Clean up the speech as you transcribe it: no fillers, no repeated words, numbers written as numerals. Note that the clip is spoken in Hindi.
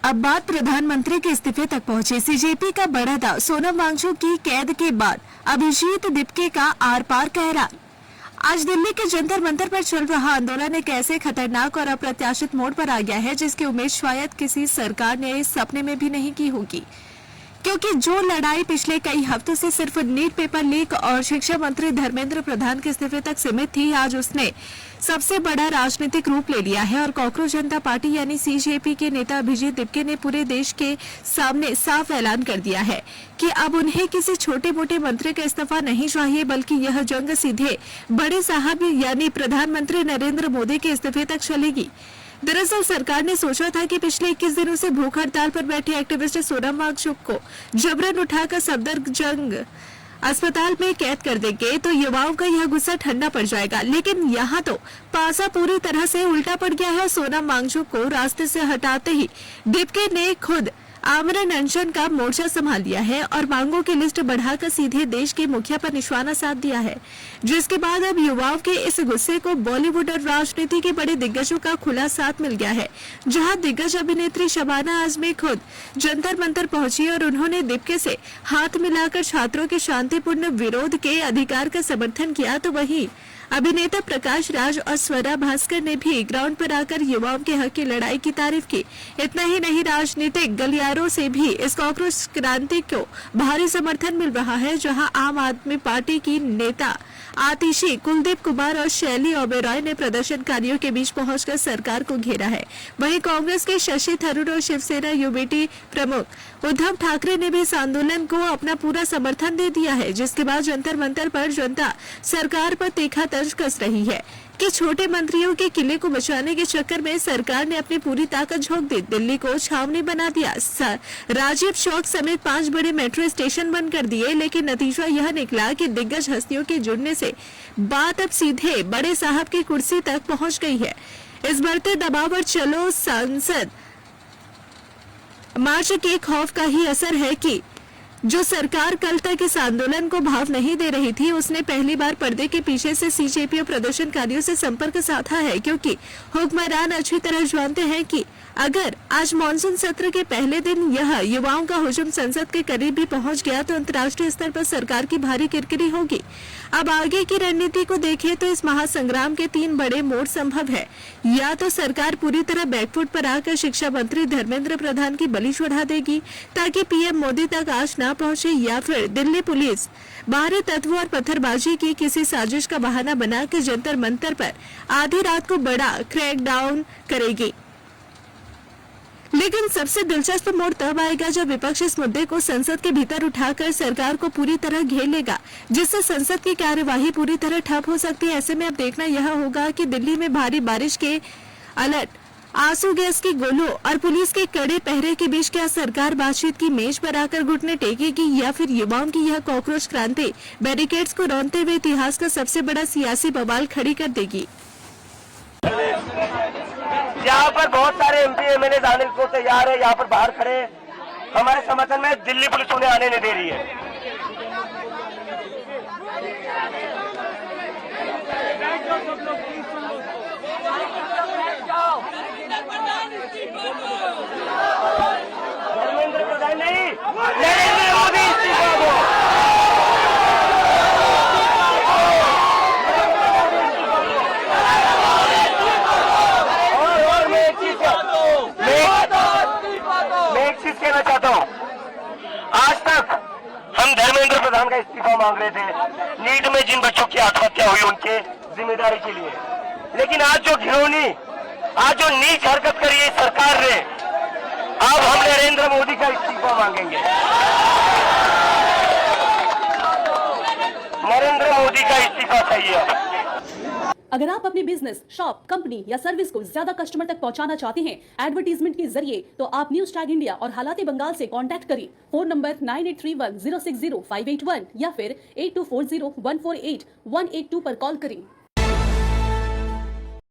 अब बात प्रधानमंत्री के इस्तीफे तक पहुंचे। सीजेपी का बड़ा दाव, सोनम वांगचुक की कैद के बाद अभिजीत दिपके का आर पार का ऐलान। आज दिल्ली के जंतर मंतर पर चल रहा आंदोलन एक ऐसे खतरनाक और अप्रत्याशित मोड़ पर आ गया है जिसकी उम्मीद शायद किसी सरकार ने सपने में भी नहीं की होगी, क्योंकि जो लड़ाई पिछले कई हफ्तों से सिर्फ नीट पेपर लीक और शिक्षा मंत्री धर्मेंद्र प्रधान के इस्तीफे तक सीमित थी, आज उसने सबसे बड़ा राजनीतिक रूप ले लिया है। और कांग्रेस जनता पार्टी यानी सीजेपी के नेता अभिजीत दिपके ने पूरे देश के सामने साफ ऐलान कर दिया है कि अब उन्हें किसी छोटे मोटे मंत्री का इस्तीफा नहीं चाहिए, बल्कि यह जंग सीधे बड़े साहब यानी प्रधानमंत्री नरेंद्र मोदी के इस्तीफे तक चलेगी। दरअसल सरकार ने सोचा था कि पिछले 21 दिनों से भूख हड़ताल पर बैठे एक्टिविस्ट सोनम वांगचुक को जबरन उठाकर सफदरजंग अस्पताल में कैद कर देंगे तो युवाओं का यह गुस्सा ठंडा पड़ जाएगा। लेकिन यहाँ तो पासा पूरी तरह से उल्टा पड़ गया है। सोनम वांगचुक को रास्ते से हटाते ही दिपके ने खुद आमरण अनशन का मोर्चा संभाल लिया है और मांगों की लिस्ट बढ़ाकर सीधे देश के मुखिया पर निशाना साध दिया है, जिसके बाद अब युवाओं के इस गुस्से को बॉलीवुड और राजनीति के बड़े दिग्गजों का खुला साथ मिल गया है। जहां दिग्गज अभिनेत्री शबाना आजमी खुद जंतर मंतर पहुंची और उन्होंने दिपके से हाथ मिलाकर छात्रों के शांतिपूर्ण विरोध के अधिकार का समर्थन किया, तो वहीं अभिनेता प्रकाश राज और स्वरा भास्कर ने भी ग्राउंड पर आकर युवाओं के हक की लड़ाई की तारीफ की। इतना ही नहीं, राजनीतिक गलियारों से भी इस कांग्रेस क्रांति को भारी समर्थन मिल रहा है, जहां आम आदमी पार्टी की नेता आतिशी कुलदीप कुमार और शैली ओबेरॉय ने प्रदर्शनकारियों के बीच पहुंचकर सरकार को घेरा है। वहीं कांग्रेस के शशि थरूर और शिवसेना यूबीटी प्रमुख उद्धव ठाकरे ने भी इस आंदोलन को अपना पूरा समर्थन दे दिया है, जिसके बाद जंतर मंतर पर जनता सरकार पर तीखा तंज कस रही है कि छोटे मंत्रियों के किले को बचाने के चक्कर में सरकार ने अपनी पूरी ताकत झोंक दी, दिल्ली को छावनी बना दिया, राजीव चौक समेत 5 बड़े मेट्रो स्टेशन बंद कर दिए। लेकिन नतीजा यह निकला कि दिग्गज हस्तियों के जुड़ने से बात अब सीधे बड़े साहब की कुर्सी तक पहुंच गई है। इस बढ़ते दबाव पर चलो संसद मार्च के खौफ का ही असर है कि जो सरकार कल तक इस आंदोलन को भाव नहीं दे रही थी, उसने पहली बार पर्दे के पीछे से सीजेपी और प्रदर्शनकारियों से संपर्क साधा है, क्योंकि हुक्मरान अच्छी तरह जानते हैं कि अगर आज मानसून सत्र के पहले दिन यह युवाओं का हुजूम संसद के करीब भी पहुंच गया तो अंतर्राष्ट्रीय स्तर पर सरकार की भारी किरकिरी होगी। अब आगे की रणनीति को देखें तो इस महासंग्राम के 3 बड़े मोड़ संभव है। या तो सरकार पूरी तरह बैकफुट पर आकर शिक्षा मंत्री धर्मेंद्र प्रधान की बलि चढ़ा देगी ताकि पीएम मोदी तक आज न पहुंचे, या फिर दिल्ली पुलिस बाहरी तत्वों और पत्थरबाजी की किसी साजिश का बहाना बनाकर जंतर मंतर पर आधी रात को बड़ा क्रैकडाउन करेगी। लेकिन सबसे दिलचस्प मोड़ तब आएगा जब विपक्ष इस मुद्दे को संसद के भीतर उठाकर सरकार को पूरी तरह घेर लेगा, जिससे संसद की कार्यवाही पूरी तरह ठप हो सकती है। ऐसे में अब देखना यह होगा कि दिल्ली में भारी बारिश के अलर्ट, आंसू गैस की गोलों और पुलिस के कड़े पहरे के बीच क्या सरकार बातचीत की मेज पर आकर घुटने टेकेगी, या फिर युवाओं की यह कॉकरोच क्रांति बैरिकेड्स को रौंदते हुए इतिहास का सबसे बड़ा सियासी बवाल खड़ी कर देगी। यहाँ पर बहुत सारे एमपी एमएलए आने को तैयार है, यहाँ पर बाहर खड़े हमारे समर्थन में, दिल्ली पुलिस उन्हें आने नहीं दे रही है। धर्मेंद्र प्रधान नहीं, नरेंद्र मोदी इस्तीफा दो। कहना चाहता हूं, आज तक हम धर्मेंद्र प्रधान का इस्तीफा मांग रहे थे नीट में जिन बच्चों की आत्महत्या हुई उनके जिम्मेदारी के लिए, लेकिन आज जो घिनौनी, आज जो नीच हरकत करी है सरकार ने, अब हम नरेंद्र मोदी का इस्तीफा मांगेंगे। नरेंद्र मोदी का इस्तीफा चाहिए। अगर आप अपने बिजनेस, शॉप, कंपनी या सर्विस को ज्यादा कस्टमर तक पहुंचाना चाहते हैं एडवर्टीजमेंट के जरिए, तो आप न्यूज टैग इंडिया और हालाते बंगाल से कांटेक्ट करें। फोन नंबर 9831060581 या फिर 8240148182 पर कॉल करें।